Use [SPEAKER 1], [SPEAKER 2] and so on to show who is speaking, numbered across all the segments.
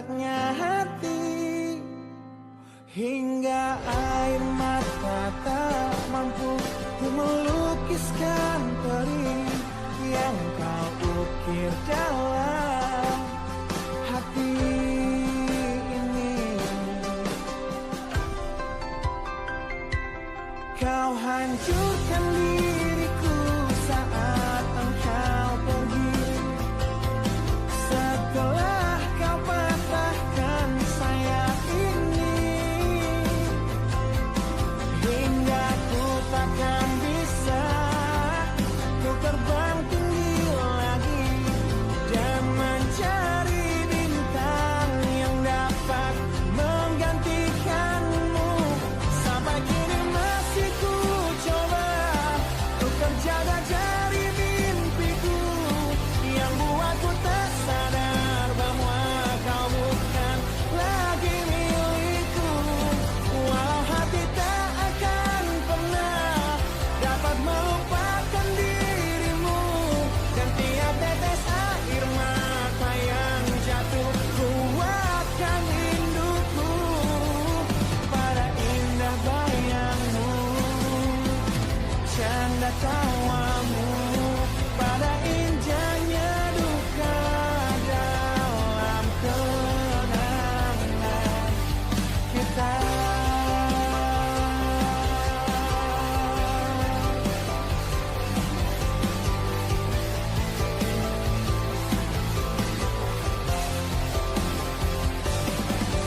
[SPEAKER 1] rusaknya hati, hingga air mata tak mampu melukiskan perih yang kau ukir dalam hati ini. Kau hancurkan diriku saat engkau pergi, setelah kau patahkan sayap ini, hingga ku takkan bisa ku terbang tinggi lagi dan mencari bintang yang dapat menggantikanmu. Sampai kini masih ku coba untuk terjaga dari mimpiku yang buatku tak sadar bahwa kau bukan lagi milikku. Walau hati tak akan pernah dapat melupakan dirimu, dan tiap tetes air mata yang jatuh kuatkan rinduku pada indah bayangmu, canda tawamu, pada indahnya duka dalam kenangan kita.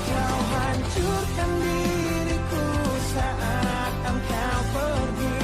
[SPEAKER 1] Kau hancurkan diriku saat engkau pergi,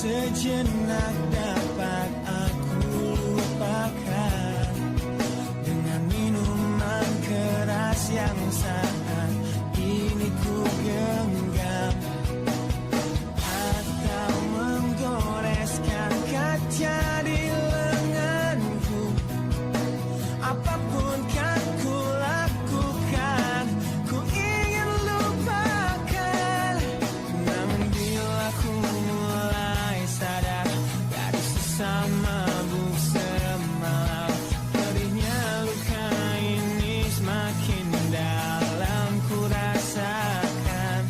[SPEAKER 1] sejenak dapat aku lupakan dengan minuman keras yang saat ini ku genggam, atau menggoreskan kaca di lenganku. Apapun kan ku lakukan, ku ingin lupakan. Namun bila ku mulai sadar dari sesama mabuk semalam, pedihnya luka ini semakin dalam ku rasakan.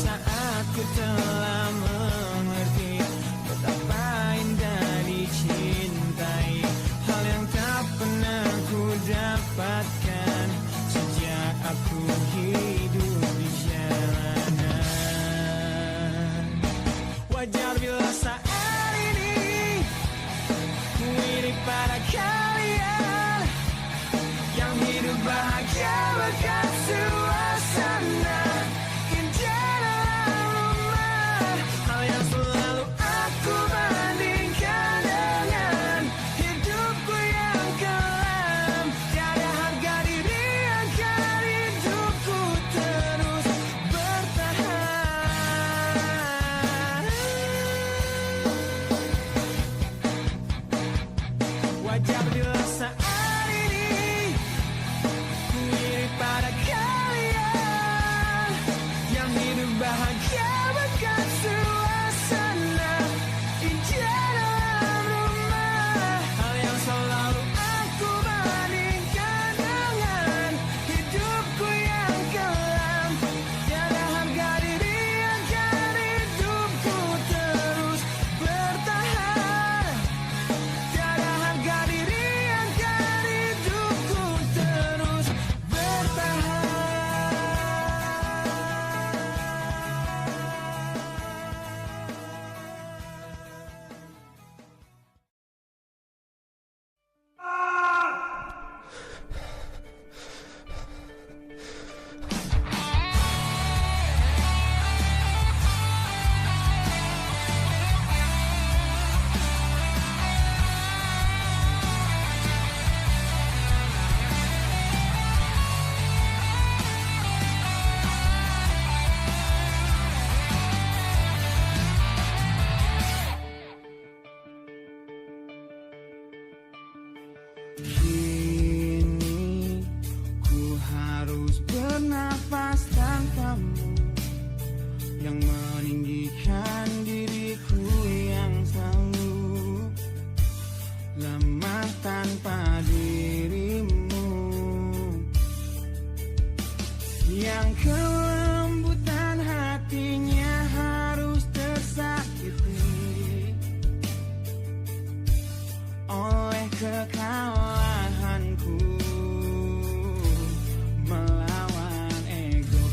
[SPEAKER 1] Saat ku telah mengerti betapa indah dicintai, hal yang tak pernah ku dapatkan sejak aku hidup di jalanan. Wajar bila saat ini ku iri pada kalian yang hidup bahagia berkat suasana indah dalam rumah. Hal yang selalu aku bandingkan dengan hidupku yang kelam. Tiada harga diri agar hidupku terus bertahan. Wajar bila saat ini ku iri pada kalian yang hidup bahagia berkat suasana indah dalam rumah. Hal yang selalu aku bandingkan dengan hidupku yang kelam. Tiada harga diri agar hidupku terus bertahan. Tiada harga diri agar hidupku terus bertahan. Kini ku harus bernafas tanpamu yang meninggikan diriku yang selalu lemah tanpa dirimu, yang kelembutan hatinya harus tersakiti oleh kekalahanku melawan ego.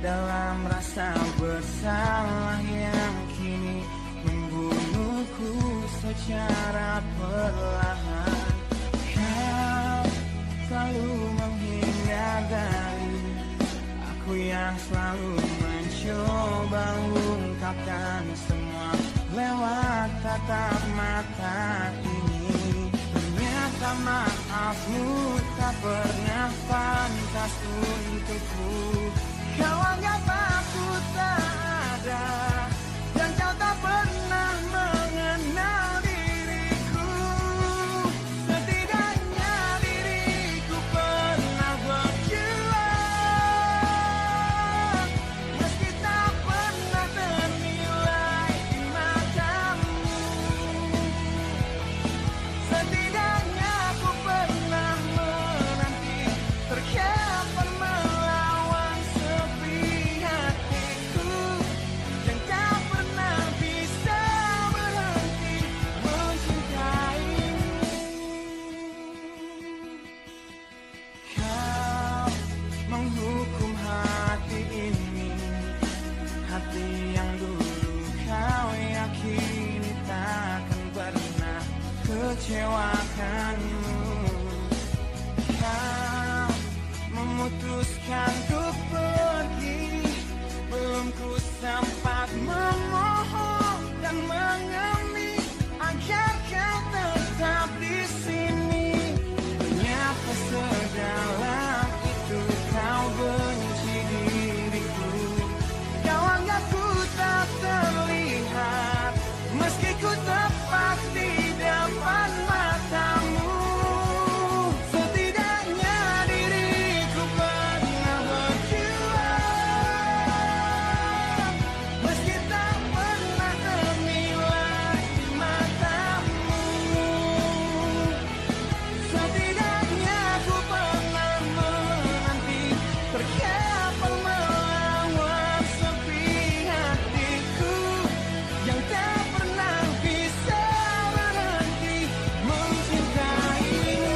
[SPEAKER 1] dalam rasa bersalah yang kini membunuhku secara perlahan. Kau selalu menghindar dari aku yang selalu mencoba ungkapkan semua lewat tatap mata ini. Ternyata maafmu tak pernah pantas untukku. Kau anggap aku tak ada, dan kau tak pernah mengenal diriku. Setidaknya diriku pernah berjuang, meski tak pernah ternilai di matamu. Setidaknya aku pernah menanti, terkapan melawan sepi hatiku, dan kau pernah bisa berhenti mencintaimu. Kau menghukum hati ini, hati yang dulu kau yakini takkan pernah kecewakanmu. Kau memutuskan untuk pergi, belum ku sempat memohon dan mengemis agar kau tetap di sini. Ternyata sedalam itu kau benci diriku. Kau anggap ku tak terlihat, meski ku tepat di depan matamu. Setidaknya diriku pernah berjuang, meski tak pernah ternilai di matamu. Setidaknya ku pernah menanti, terkapan melawan sepi hatiku, yang tak pernah bisa berhenti mencintaimu.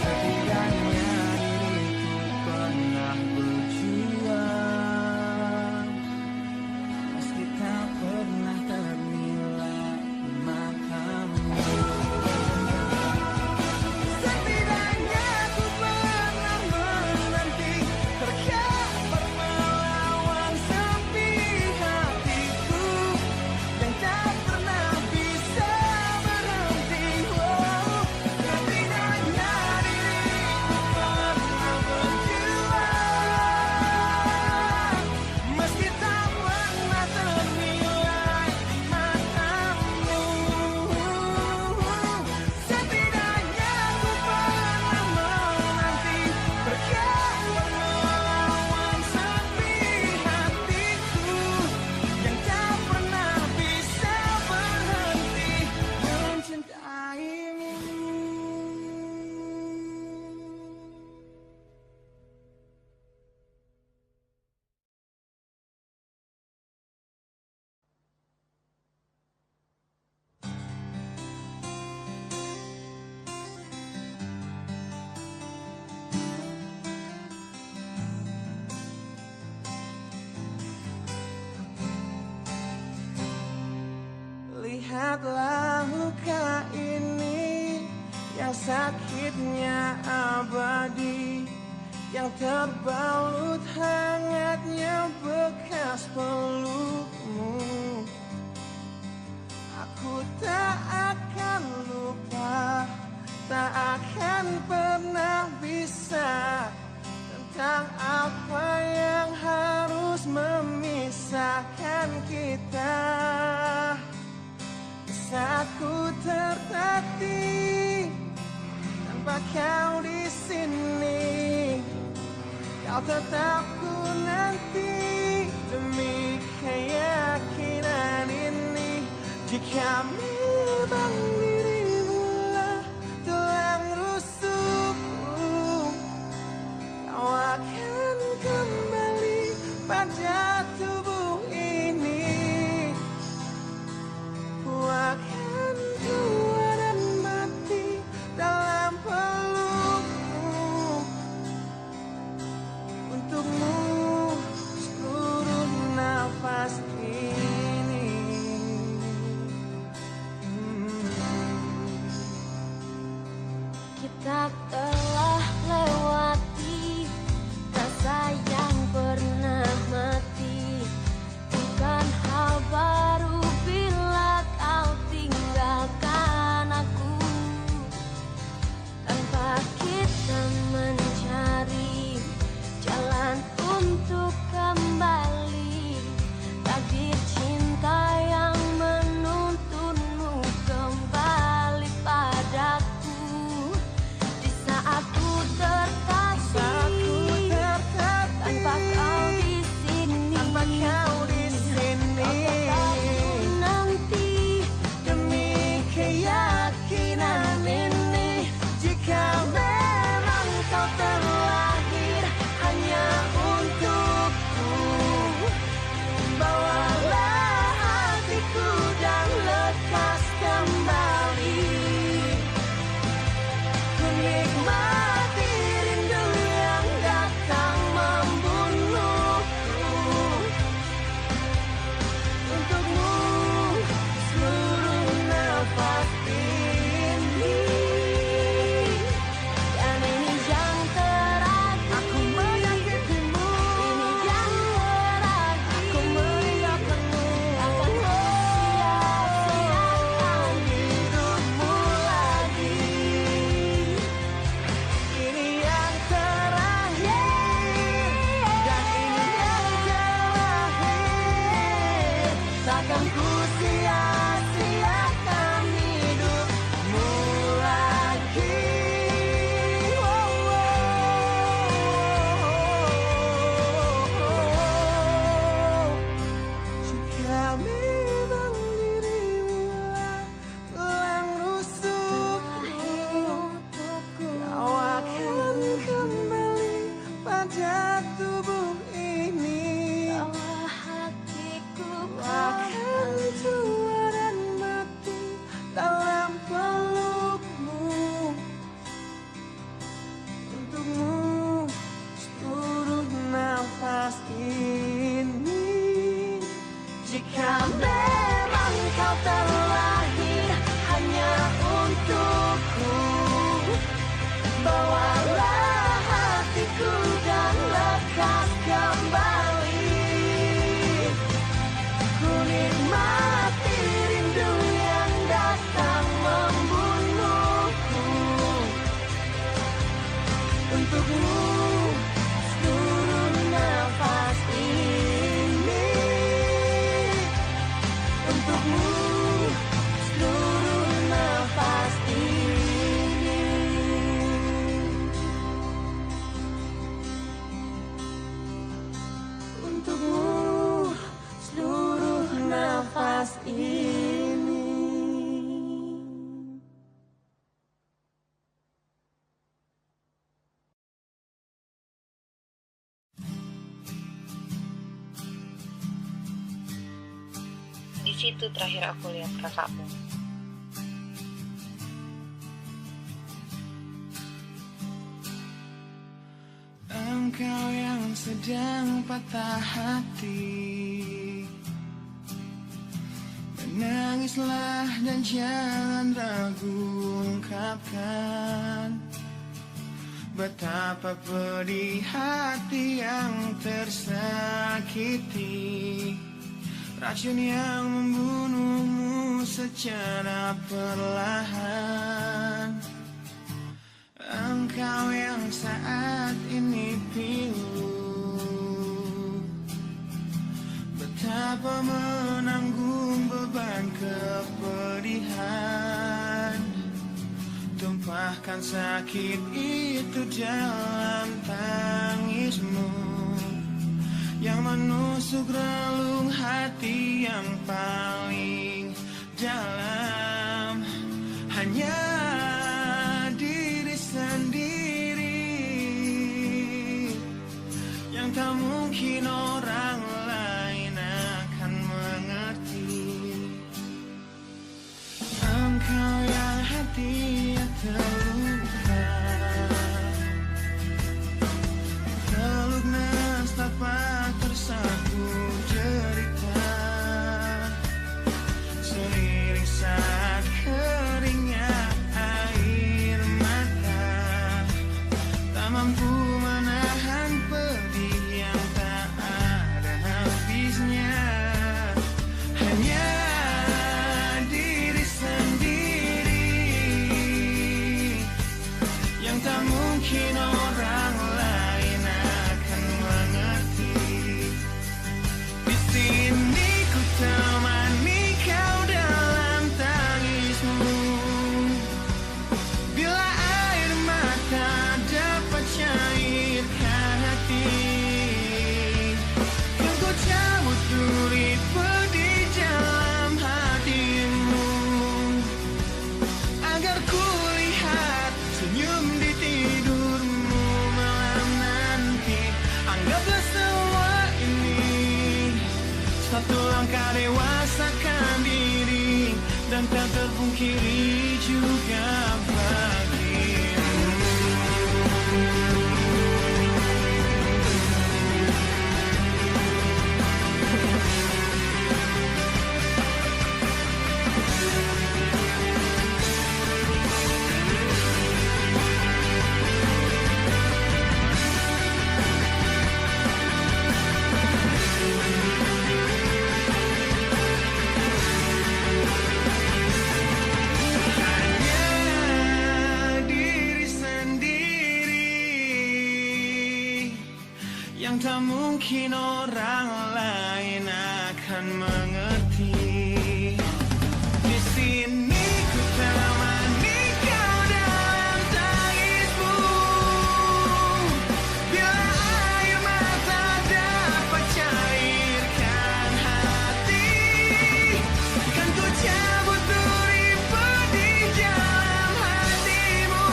[SPEAKER 1] Setidaknya diriku pernah berjuang, meski tak pernah ternilai di matamu. Setidaknya ku pernah menanti, terkapan melawan sepi hatiku, yang tak pernah bisa berhenti. Setidaknya diriku pernah berjuang, meski tak pernah ternilai di matamu. Setidaknya ku pernah menanti, terkapan melawan sepi hatiku, yang tak pernah bisa berhenti mencintaimu. Lihatlah luka ini yang sakitnya abadi, yang terbalut hangatnya bekas pelukmu. Aku tak akan lupa, tak akan pernah bisa, tentang apa yang harus memisahkan kita. Saat ku tertatih tanpa kau di sini, kau tetap ku nanti demi keyakinan ini. Jika memang dirimu lah tulang rusukku,
[SPEAKER 2] telah lewati, rasa yang pernah mati bukan hal baru bila kau tinggalkan aku. Tanpa kita mencari jalan untuk kembali, takdir cinta yang menuntunmu kembali padaku. Di saat ku terkasih, tanpa kau di sini, aku nanti demi keyakinan ini. Jika memang kau terlahir hanya untukku, bawalah hatiku dan lekas kembali. Ku nikmati rindu yang datang membunuhku. Untukmu seluruh nafas ini, dan ini yang terakhir. Aku menyakitimu, ini yang terakhir. Aku meninggalkanmu, akan sia-siakan hidupmu lagi. Ini yang terakhir, dan ini yang terakhir. Takkan ku sia-siakan hidupmu lagi. Jika memang dirimu telah rusukku, kau akan kembali pada tubuh ini. Bawa hatiku akan tua dan mati dalam pelukmu. Untukmu seluruh nafas ini. Jika memang kau terlahir hanya untukku, bawalah hatiku dan lekas kembali. Ku nikmati rindu yang datang membunuhku. Untukmu seluruh nafas ini. Untukmu seluruh nafas ini. Untukmu seluruh nafas ini.
[SPEAKER 3] Di situ terakhir aku lihat kakakmu.
[SPEAKER 1] Engkau yang sedang patah hati, menangislah dan jangan ragu ungkapkan betapa pedih hati yang tersakiti. Racun yang membunuhmu secara perlahan. Engkau yang saat ini pilu, betapa menanggung beban kepedihan. Tumpahkan sakit itu dalam tangismu yang menusuk relung hati yang paling dalam. Hanya diri sendiri yang tak mungkin orang lain akan mengerti. Engkau yang hatinya terluka, peluk nestapa tersapu derita, seiring saat keringnya air mata. mampu menahan pedih yang tak ada habisnya. Hanya diri sendiri yang tak mungkin orang lain akan mengerti. Di sini ku temani kau dalam tangismu. Bila air mata dapat cairkan hati, kan ku cabut duri pedih dalam hatimu, agar ku lihat senyum di tidurmu malam nanti. Anggaplah semua ini satu langkah dewasakan diri, dan tak terpungkiri juga bagimu. Yang tak mungkin orang lain akan mengerti. Di sini ku temani kau dalam tangismu. Bila air mata dapat cairkan hati, kan ku cabut duri pedih dalam hatimu,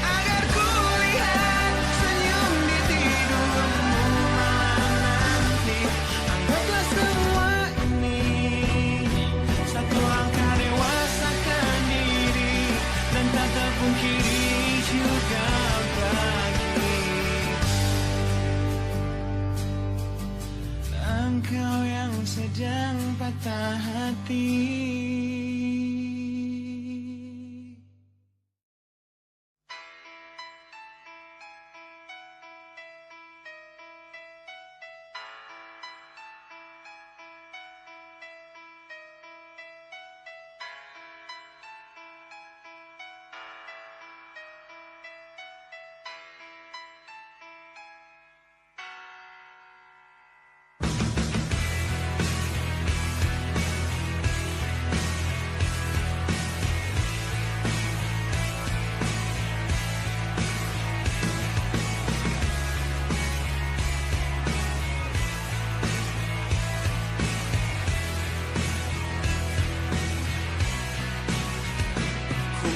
[SPEAKER 1] agar ku lihat senyum di tidurmu malam nanti. Anggaplah semua ini satu langkah dewasakan diri, dan tak terpungkiri juga bagi engkau yang sedang patah hati.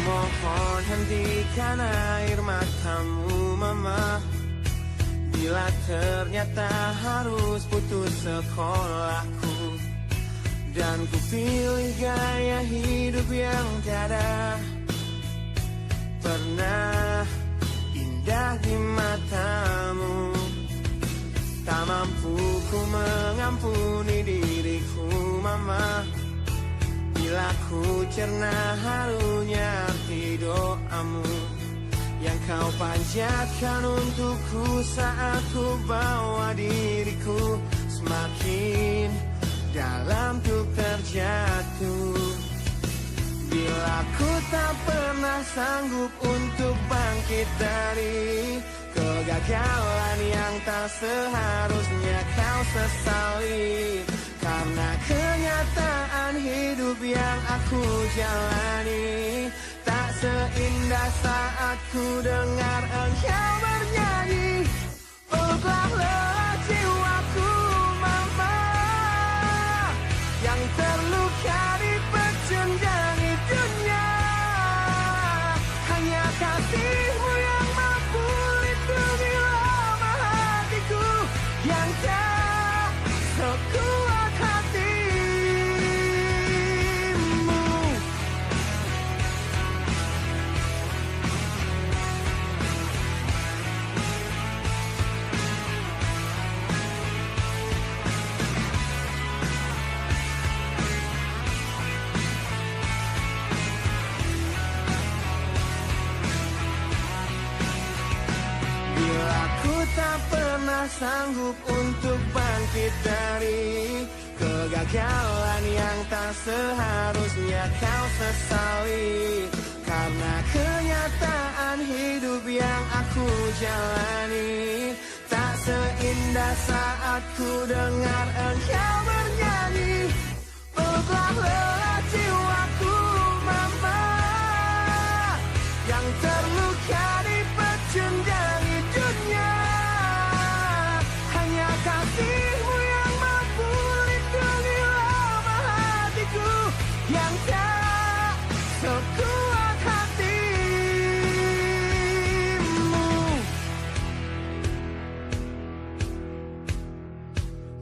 [SPEAKER 1] Mohon hentikan air matamu mama, bila ternyata harus putus sekolahku, dan ku pilih gaya hidup yang tiada pernah indah di matamu. Tak mampu ku mengampuni diriku mama, bila ku cerna harunya arti doamu yang kau panjatkan untukku saat ku bawa diriku semakin dalam untuk terjatuh. Bila ku tak pernah sanggup untuk bangkit dari kegagalan yang tak seharusnya kau sesali, karena kenyataan hidup yang aku jalani tak seindah saat ku dengar engkau bernyanyi. Oh telah lelah jiwaku mama, yang terluka di pecundangi dunia. Hanya kasihmu yang mampu lindungi lemah hatiku yang tak sekuat hatimu. tak sanggup untuk bangkit dari kegagalan yang tak seharusnya kau sesali. Karena kenyataan hidup yang aku jalani tak seindah saat ku dengar engkau bernyanyi. Peluklah lelah jiwaku mama, yang terluka dipecundangi dunia. Hanya kasihmu yang mampu lindungi lemah hatiku yang tak sekuat hatimu.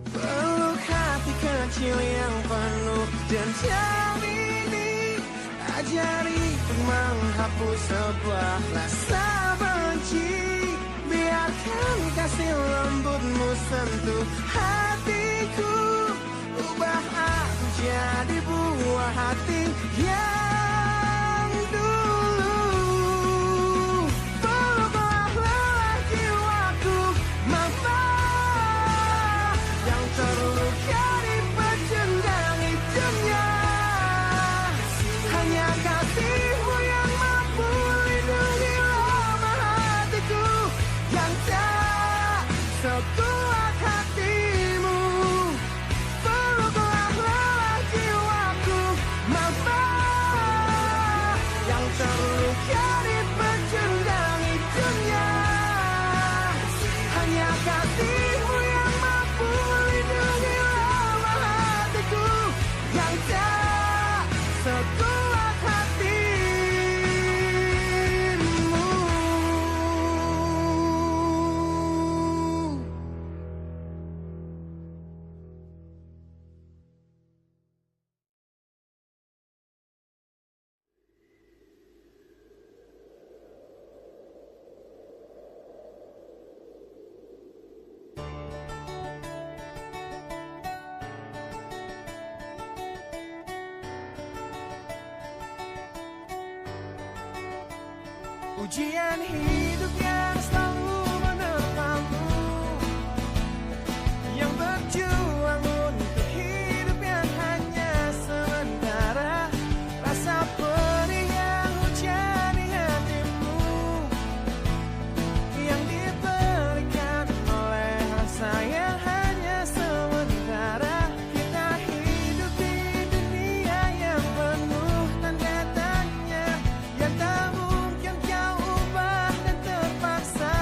[SPEAKER 1] Peluk hati kecil yang penuh dendam ini, ajari untuk menghapus sebuah rasa benci. Biarkan kasih lembutmu sentuh hatiku, ubah aku jadi buah hati yang dulu. Peluklah lelah jiwaku mama, yang terluka dipecundangi dunia. Hanya kasihmu yang mampu lindungi lemah hatiku yang tak sekuat hatimu. Peluklah lelah jiwaku mama, yang terluka dipecundangi dunia. Hanya kasihmu yang mampu lindungi lemah hatiku yang tak sekuat hatimu. Ujian hidup yang selalu menerpamu, yang berjuang untuk hidup yang hanya sementara. Rasa perih yang hujani hatimu, yang diberikan oleh rasa yang hanya sementara. Kita hidup di dunia yang penuh tanda tanya, yang tak mungkin kau ubah dan terpaksa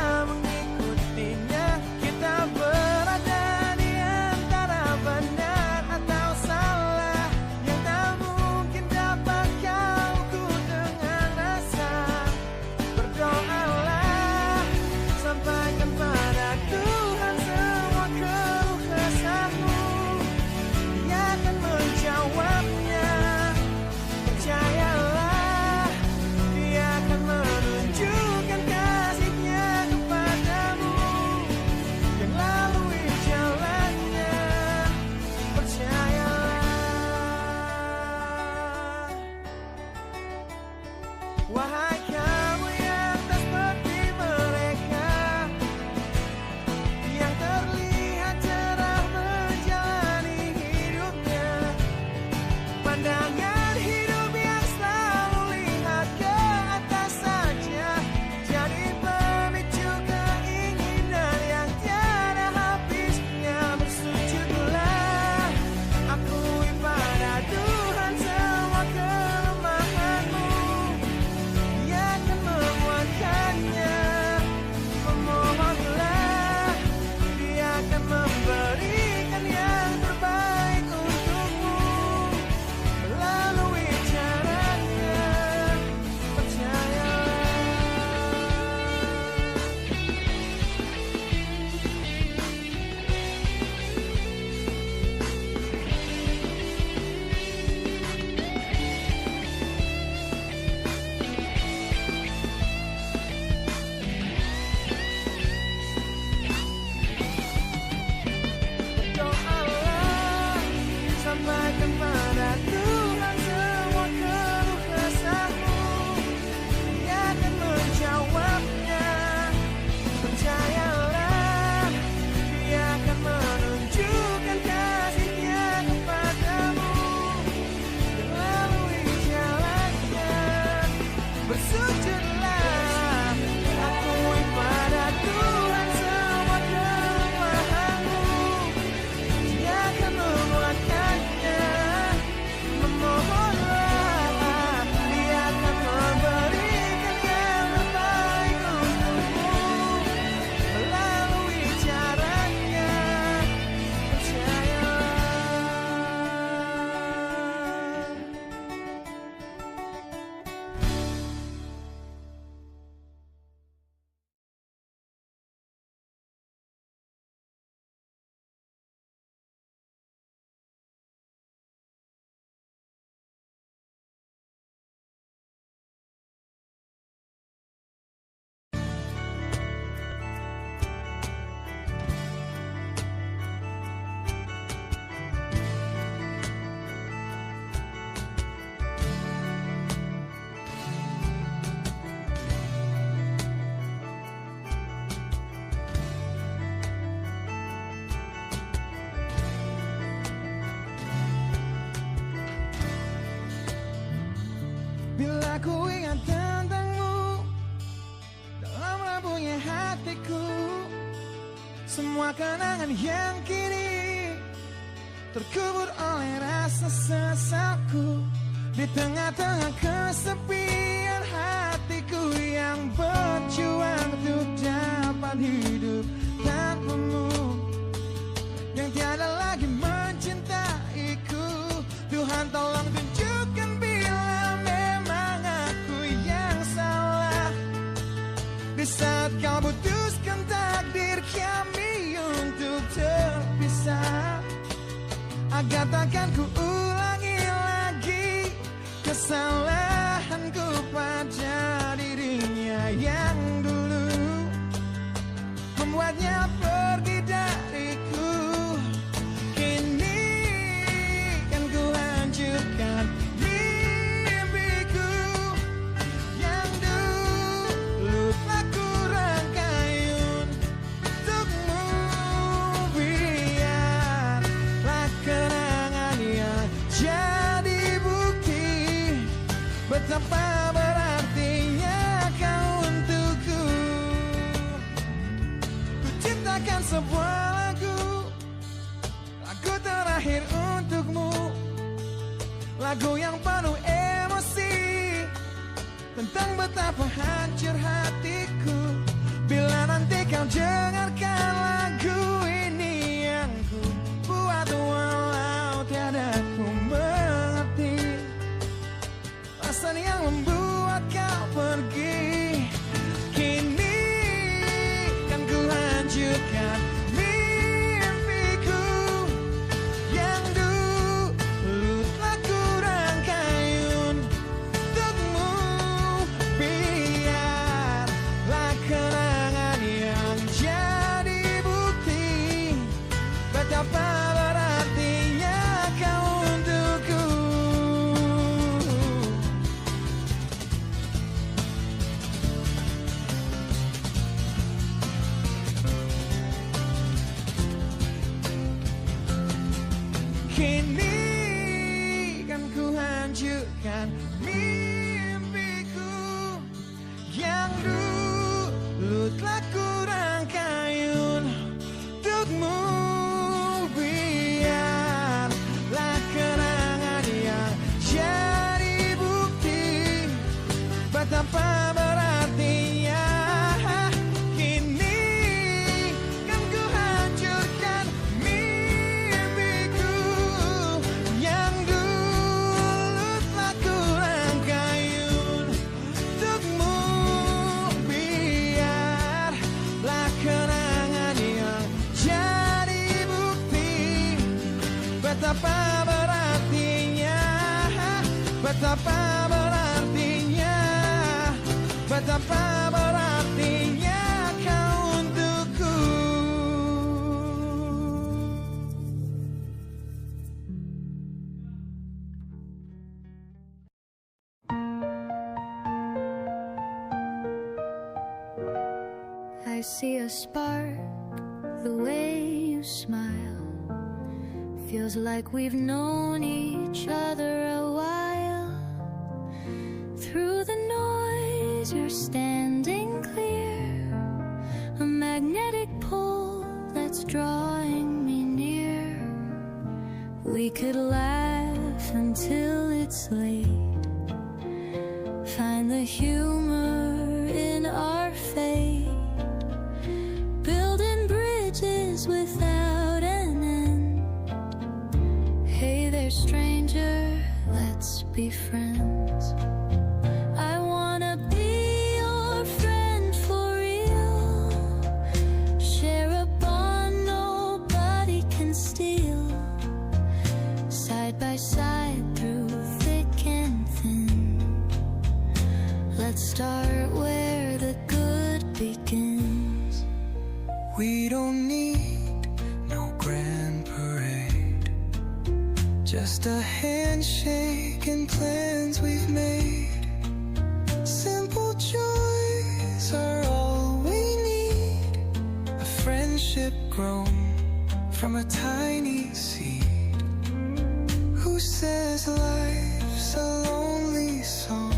[SPEAKER 1] ingat tentangmu dalam rapuhnya hatiku. Semua kenangan yang kini terkubur oleh rasa sesalku. Di tengah-tengah kesepian hatiku yang berjuang untuk dapat hidup tanpamu, yang tiada lagi mencintaiku. Tuhan tolong tunjukkan bila memang aku yang salah, di saat kau putuskan takdir kami untuk terpisah, agar takkan ku ulangi lagi kesalahanku pada dirinya yang dulu membuatnya pergi dariku. Kini kan ku hancurkan mimpiku yang dulu telah ku rangkai untukmu. Biarlah kenangan yang jadi bukti betapa berartinya kau untukku. Ku ciptakan sebuah lagu terakhir untukmu, lagu yang penuh emosi tentang betapa hancur hatiku. Bila nanti kau dengarkan lagu ini yang ku buat, walau tiada ku mengerti alasan yang membuat kau pergi. Kini kan ku hancurkan mimpiku yang dulu telah ku rangkai untukmu. Biarlah kenangan yang jadi bukti betapa berartinya kau untukku. Kini kan ku hancurkan mimpiku yang dulu telah ku rangkai untukmu. Biarlah kenangan yang jadi bukti betapa berartinya. Kini kan ku hancurkan mimpiku yang dulu telah ku rangkai untukmu. Biarlah kenangan yang jadi bukti betapa berartinya, betapa berartinya, betapa berartinya kau untukku.
[SPEAKER 4] I see a spark, the way you smile. Feels like we've known each other a while. Through the noise, you're standing clear. A magnetic pull that's drawing me near. We could laugh until it's late. Find the humor in our fate. Building bridges without an end. Hey there, stranger, let's be friends. I wanna be your friend for real. Share a bond nobody can steal. Side by side through thick and thin. Let's start where the good begins.
[SPEAKER 1] We don't need no grand parade, just a handshake and plans we've made. Simple joys are all we need. A friendship grown from a tiny seed. Who says life's a lonely song?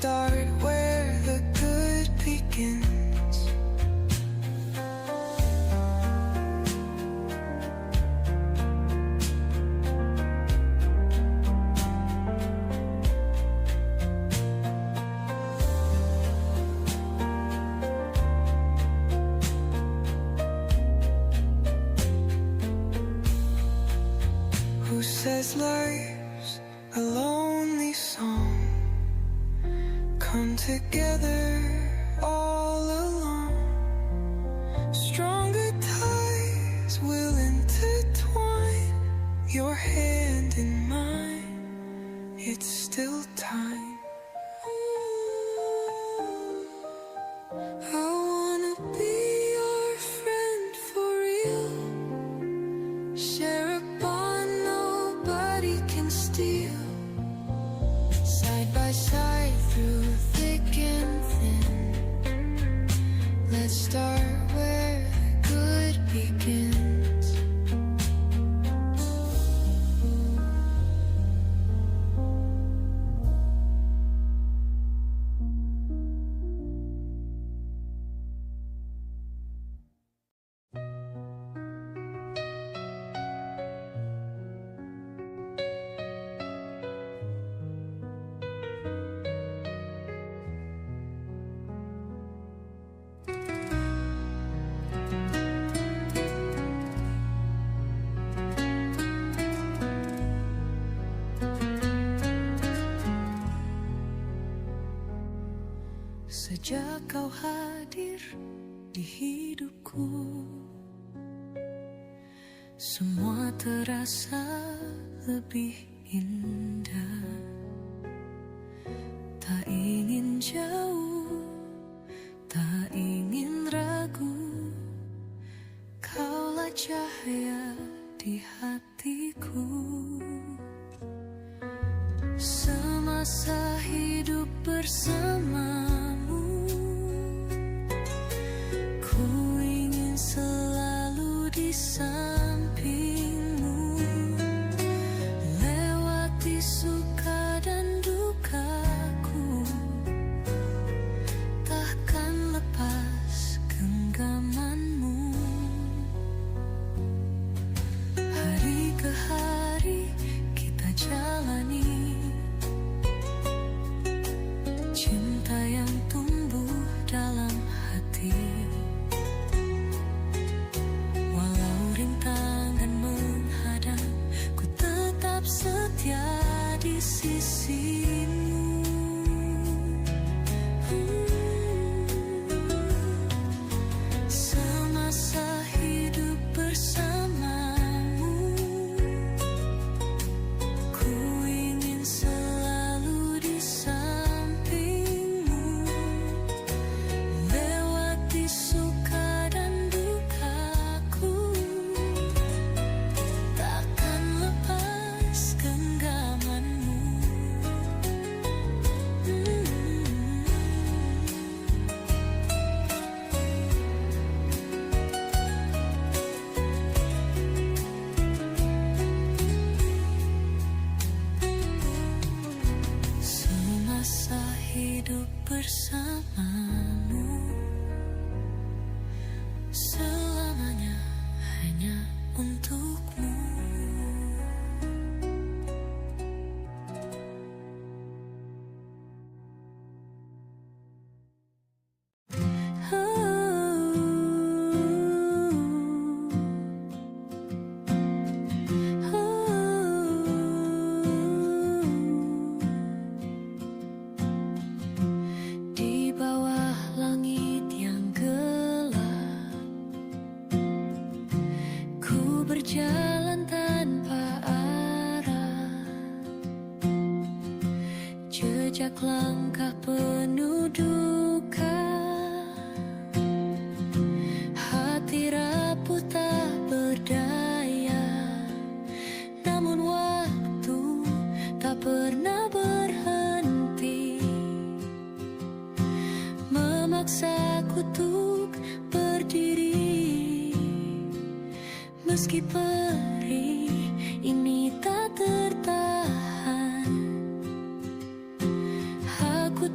[SPEAKER 1] start where the good begins. Who says life's a lonely song? Come together all alone. Stronger ties will intertwine. Your hand in mine, it's still time. I wanna be your friend for real. Share a bond nobody can steal. Side by side through thick and thin. Let's start where good begins. Sejak kau hadir di hidupku, semua terasa lebih indah. Tak ingin jauh, tak ingin ragu. Kaulah cahaya di hatiku. Semasa hidup bersamamu, ku ingin selalu di sampingmu. Lewati suka dan dukaku, takkan lepas genggamanmu. Hari ke hari kita jalani cinta yang tumbuh dalam hati. Walau rintangan menghadang, ku tetap setia di sisimu. Semasa hidup bersamamu, ku ingin selalu di sampingmu. Lewati suka dan dukaku, takkan lepas genggamanmu. Semasa hidup bersamamu, selamanya hanya untukmu. Di bawah langit yang gelap, ku berjalan tanpa arah. Jejak langkah penuh duka, hati rapuh tak berdaya. Namun waktu tak pernah berhenti, memaksaku untuk berdiri. Meski perih ini tak tertahan, aku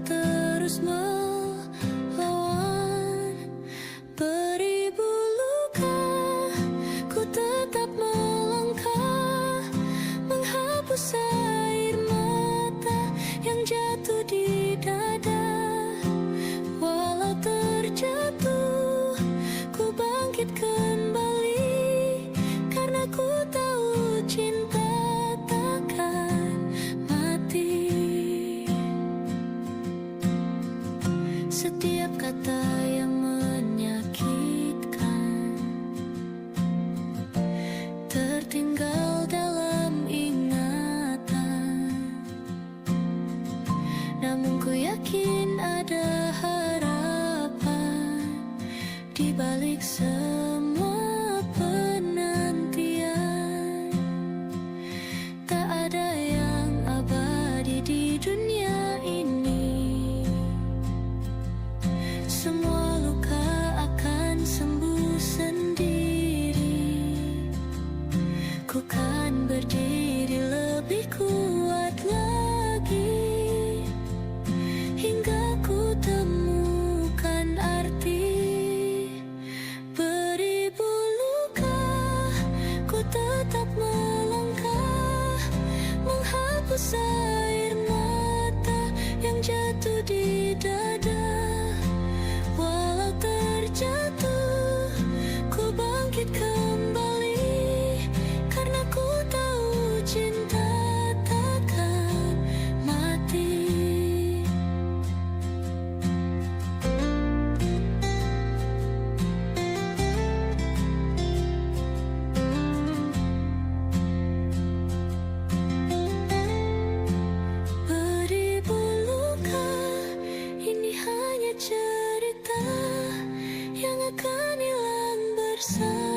[SPEAKER 4] setiap kata yang menyakitkan tertinggal dalam ingatan. Namun ku yakin ada harapan di balik semua penantian. Tak ada yang abadi di dunia ini. Semua luka akan sembuh sendiri. Ku kan berdiri lebih kuat lagi hingga ku temukan arti. Beribu luka, ku tetap melangkah, menghapus air mata yang jatuh di dada. Walau terjatuh, ku bangkit kembali, karena ku tahu cinta takkan mati. Beribu luka, ini hanya cerita yang akan hilang bersama.